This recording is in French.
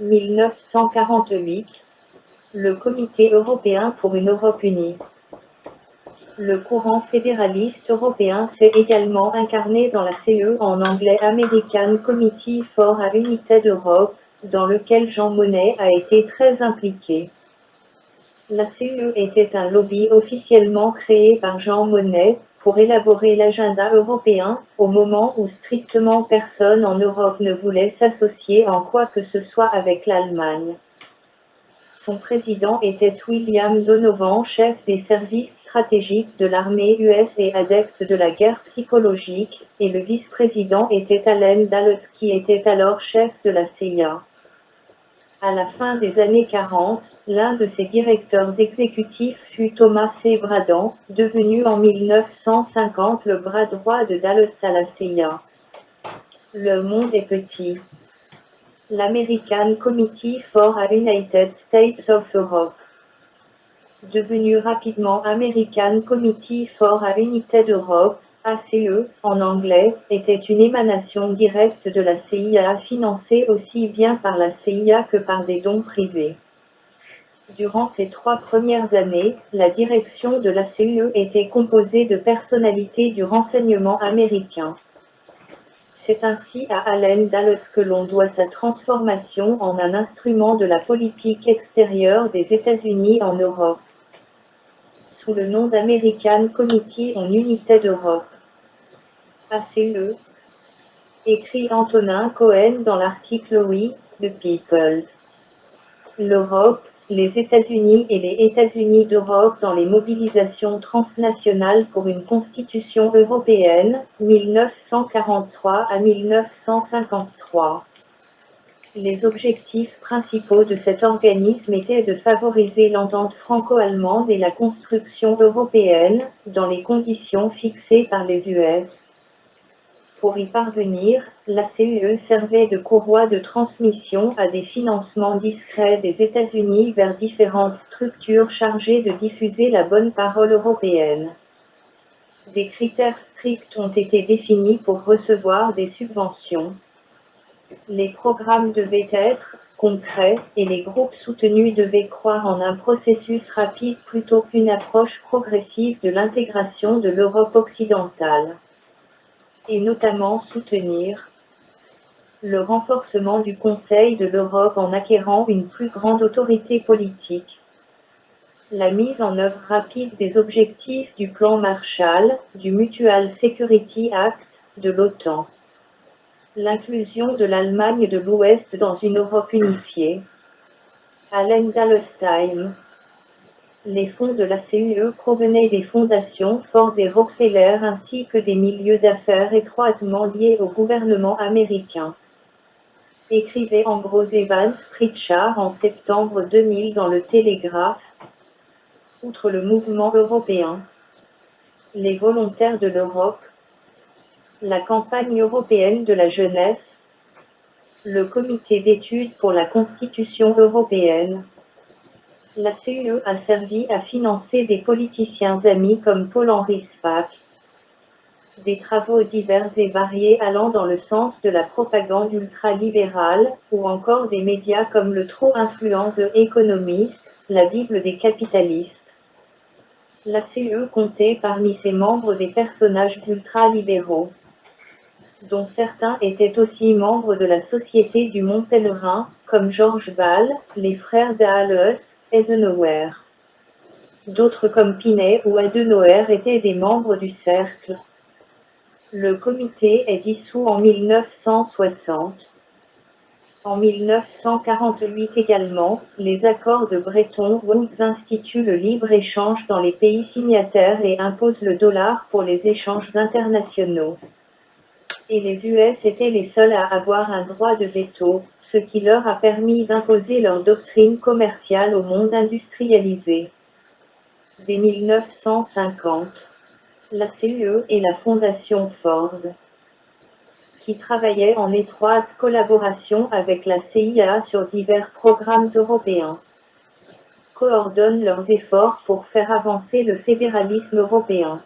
1948, le Comité européen pour une Europe unie. Le courant fédéraliste européen s'est également incarné dans la CE, en anglais American Committee for a United Europe, dans lequel Jean Monnet a été très impliqué. La CE était un lobby officiellement créé par Jean Monnet pour élaborer l'agenda européen, au moment où strictement personne en Europe ne voulait s'associer en quoi que ce soit avec l'Allemagne. Son président était William Donovan, chef des services stratégiques de l'armée US et adepte de la guerre psychologique, et le vice-président était Allen Dulles qui était alors chef de la CIA. À la fin des années 40, l'un de ses directeurs exécutifs fut Thomas C. Bradan, devenu en 1950 le bras droit de Dulles à la CIA. Le monde est petit. L'American Committee for a United States of Europe, devenu rapidement American Committee for a United Europe, ACE, en anglais, était une émanation directe de la CIA financée aussi bien par la CIA que par des dons privés. Durant ces 3 premières années, la direction de l'ACE était composée de personnalités du renseignement américain. C'est ainsi à Allen Dulles que l'on doit sa transformation en un instrument de la politique extérieure des États-Unis en Europe, sous le nom d'American Committee on United Europe. ACE, écrit Antonin Cohen dans l'article We, the Peoples. L'Europe, les États-Unis et les États-Unis d'Europe dans les mobilisations transnationales pour une constitution européenne, 1943 à 1953. Les objectifs principaux de cet organisme étaient de favoriser l'entente franco-allemande et la construction européenne, dans les conditions fixées par les US. Pour y parvenir, la CE servait de courroie de transmission à des financements discrets des États-Unis vers différentes structures chargées de diffuser la bonne parole européenne. Des critères stricts ont été définis pour recevoir des subventions. Les programmes devaient être concrets, et les groupes soutenus devaient croire en un processus rapide plutôt qu'une approche progressive de l'intégration de l'Europe occidentale. Et notamment soutenir le renforcement du Conseil de l'Europe en acquérant une plus grande autorité politique, la mise en œuvre rapide des objectifs du plan Marshall, du Mutual Security Act, de l'OTAN, l'inclusion de l'Allemagne de l'Ouest dans une Europe unifiée. Allen Dulles Time. Les fonds de la CE provenaient des fondations Ford et Rockefeller ainsi que des milieux d'affaires étroitement liés au gouvernement américain. Écrivait Ambrose Evans Pritchard en septembre 2000 dans le Télégraphe. Outre le mouvement européen, les volontaires de l'Europe, la campagne européenne de la jeunesse, le comité d'études pour la Constitution européenne. La CE a servi à financer des politiciens amis comme Paul-Henri Spaak, des travaux divers et variés allant dans le sens de la propagande ultralibérale, ou encore des médias comme le trop influent The Economist, la Bible des capitalistes. La CE comptait parmi ses membres des personnages ultralibéraux, dont certains étaient aussi membres de la Société du Mont Pèlerin, comme Georges Ball, les frères Dahles, Eisenhower. D'autres comme Pinet ou Adenauer étaient des membres du cercle. Le comité est dissous en 1960. En 1948 également, les accords de Bretton Woods instituent le libre-échange dans les pays signataires et imposent le dollar pour les échanges internationaux. Et les US étaient les seuls à avoir un droit de veto, ce qui leur a permis d'imposer leur doctrine commerciale au monde industrialisé. Dès 1950, la CE et la Fondation Ford, qui travaillaient en étroite collaboration avec la CIA sur divers programmes européens, coordonnent leurs efforts pour faire avancer le fédéralisme européen.